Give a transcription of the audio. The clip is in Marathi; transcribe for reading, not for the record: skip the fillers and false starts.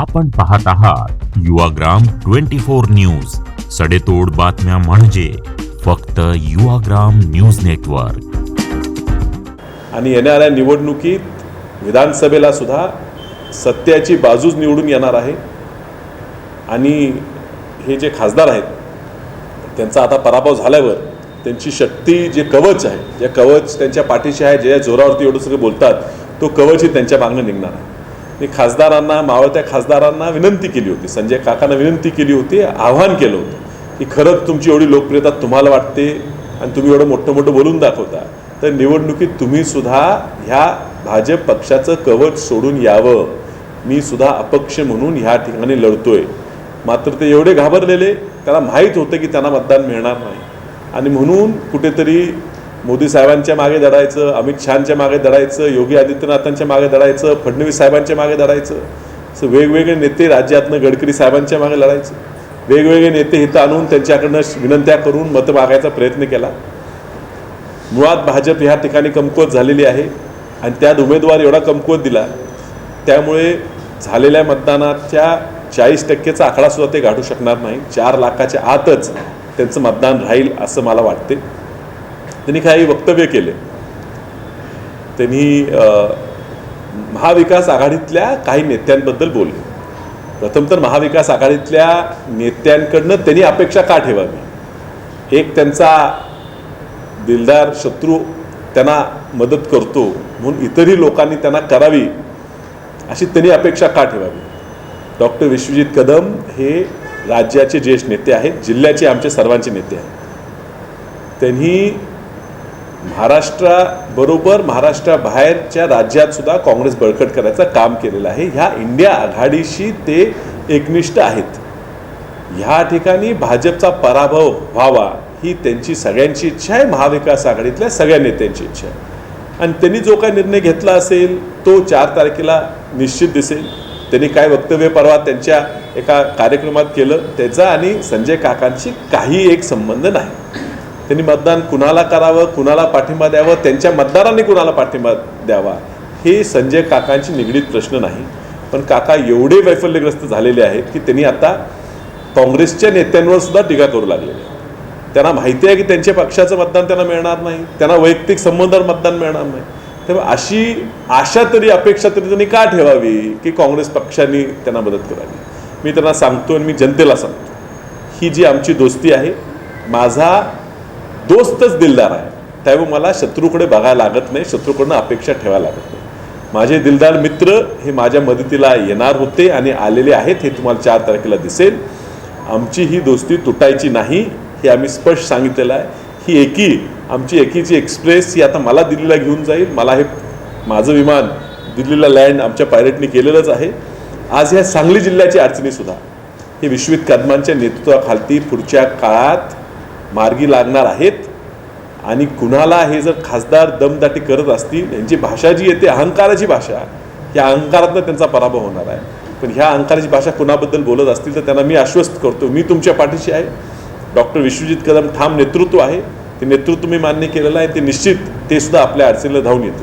आपण पाहत आहात युवाग्राम 24 न्यूज, सडेतोड बातम्या म्हणजे फक्त युवाग्राम न्यूज नेटवर्क. आणि येणाऱ्या निवडणुकीत विधानसभेला सुद्धा सत्याची बाजूच निवडून येणार आहे. आणि हे जे खासदार आहेत त्यांचा आता पराभव झाल्यावर त्यांची शक्ती जे कवच आहे, जे कवच त्यांच्या पाठीशी आहे, जे जोरावरती एवढं सगळं बोलतात, तो कवच ही त्यांच्या मागणं निघणार आहे. मी खासदारांना, मावळत्या खासदारांना विनंती केली होती, संजय काकांना विनंती केली होती, आव्हान केलं होतं की खरंच तुमची एवढी लोकप्रियता तुम्हाला वाटते आणि तुम्ही एवढं मोठं मोठं बोलून दाखवता, तर निवडणुकीत तुम्ही सुद्धा ह्या भाजप पक्षाचं कवच सोडून यावं. मी सुद्धा अपक्ष म्हणून ह्या ठिकाणी लढतोय. मात्र ते एवढे घाबरलेले, त्याला माहीत होतं की त्यांना मतदान मिळणार नाही आणि म्हणून कुठेतरी मोदी साहेबांच्या मागे दडायचं, अमित शहांच्या मागे दडायचं, योगी आदित्यनाथांच्या मागे दडायचं, फडणवीस साहेबांच्या मागे दडायचं. असं वेगवेगळे नेते राज्यातनं गडकरी साहेबांच्या मागे लढायचं. वेगवेगळे नेते इथं आणून त्यांच्याकडनं विनंत्या करून मतं मागायचा प्रयत्न केला. मुळात भाजप ह्या ठिकाणी कमकुवत झालेली आहे आणि त्यात उमेदवार एवढा कमकुवत दिला, त्यामुळे झालेल्या मतदानाच्या 40%चा आकडासुद्धा ते गाठू शकणार नाही. 4 लाखाच्या आतच त्यांचं मतदान राहील असं मला वाटते. त्यांनी काही वक्तव्य केले. त्यांनी महाविकास आघाडीतल्या काही नेत्यांबद्दल बोलले. प्रथम तर महाविकास आघाडीतल्या नेत्यांकडनं त्यांनी अपेक्षा का ठेवावी? एक त्यांचा दिलदार शत्रू त्यांना मदत करतो म्हणून इतरही लोकांनी त्यांना करावी अशी त्यांनी अपेक्षा का ठेवावी? डॉक्टर विश्वजित कदम हे राज्याचे ज्येष्ठ नेते आहेत, जिल्ह्याचे आमचे सर्वांचे नेते आहेत. त्यांनी महाराष्ट्राबरोबर महाराष्ट्राबाहेरच्या राज्यात सुद्धा काँग्रेस बळकट करायचं काम केलेलं आहे. ह्या इंडिया आघाडीशी ते एकनिष्ठ आहेत. ह्या ठिकाणी भाजपचा पराभव व्हावा ही त्यांची सगळ्यांची इच्छा आहे, महाविकास आघाडीतल्या सगळ्या नेत्यांची इच्छा आहे. आणि त्यांनी जो काही निर्णय घेतला असेल तो 4 तारखेला निश्चित दिसेल. त्यांनी काय वक्तव्य परवा त्यांच्या एका कार्यक्रमात केलं, त्याचा आणि संजय काकांशी काही एक संबंध नाही. त्यांनी मतदान कुणाला करावं, कुणाला पाठिंबा द्यावं, त्यांच्या मतदारांनी कुणाला पाठिंबा द्यावा, हे संजय काकांशी निगडीत प्रश्न नाही. पण काका एवढे वैफल्यग्रस्त झालेले आहेत की त्यांनी आता काँग्रेसच्या नेत्यांवर सुद्धा टीका करू लागलेले आहेत. त्यांना माहिती आहे की त्यांच्या पक्षाचं मतदान त्यांना मिळणार नाही, त्यांना वैयक्तिक संबंधावर मतदान मिळणार नाही. तेव्हा अशी आशा तरी, अपेक्षा तरी त्यांनी का ठेवावी की काँग्रेस पक्षाने त्यांना मदत करावी? मी त्यांना सांगतो आणि मी जनतेला सांगतो, ही जी आमची दोस्ती आहे, माझा दोस्तच दिलदार आहे, त्यामुळे मला शत्रूकडे बघायला लागत नाही, शत्रूकडनं अपेक्षा ठेवायला लागत नाही. माझे दिलदार मित्र हे माझ्या मदतीला येणार होते आणि आलेले आहेत, हे तुम्हाला 4 तारखेला दिसेल. आमची ही दोस्ती तुटायची नाही हे आम्ही स्पष्ट सांगितलेलं आहे. ही आमची एकीची एक्सप्रेस ही आता मला दिल्लीला घेऊन जाईल. मला हे माझं विमान दिल्लीला लँड आमच्या पायलटनी केलेलंच आहे. आज ह्या सांगली जिल्ह्याची अडचणीसुद्धा हे विश्वजित कदमांच्या नेतृत्वाखाली पुढच्या काळात मार्गी लागणार आहेत. आणि कुणाला हे जर खासदार दमदाटी करत असतील, यांची भाषा जी येते अहंकाराची भाषा, या अहंकारातनं त्यांचा पराभव होणार आहे. पण ह्या अहंकाराची भाषा कुणाबद्दल बोलत असतील तर त्यांना मी आश्वस्त करतो, मी तुमच्या पाठीशी आहे. डॉक्टर विश्वजित कदम ठाम नेतृत्व आहे, ते नेतृत्व मी मान्य केलेलं आहे. ते निश्चित ते सुद्धा आपल्या अडचणीला धावून येतील.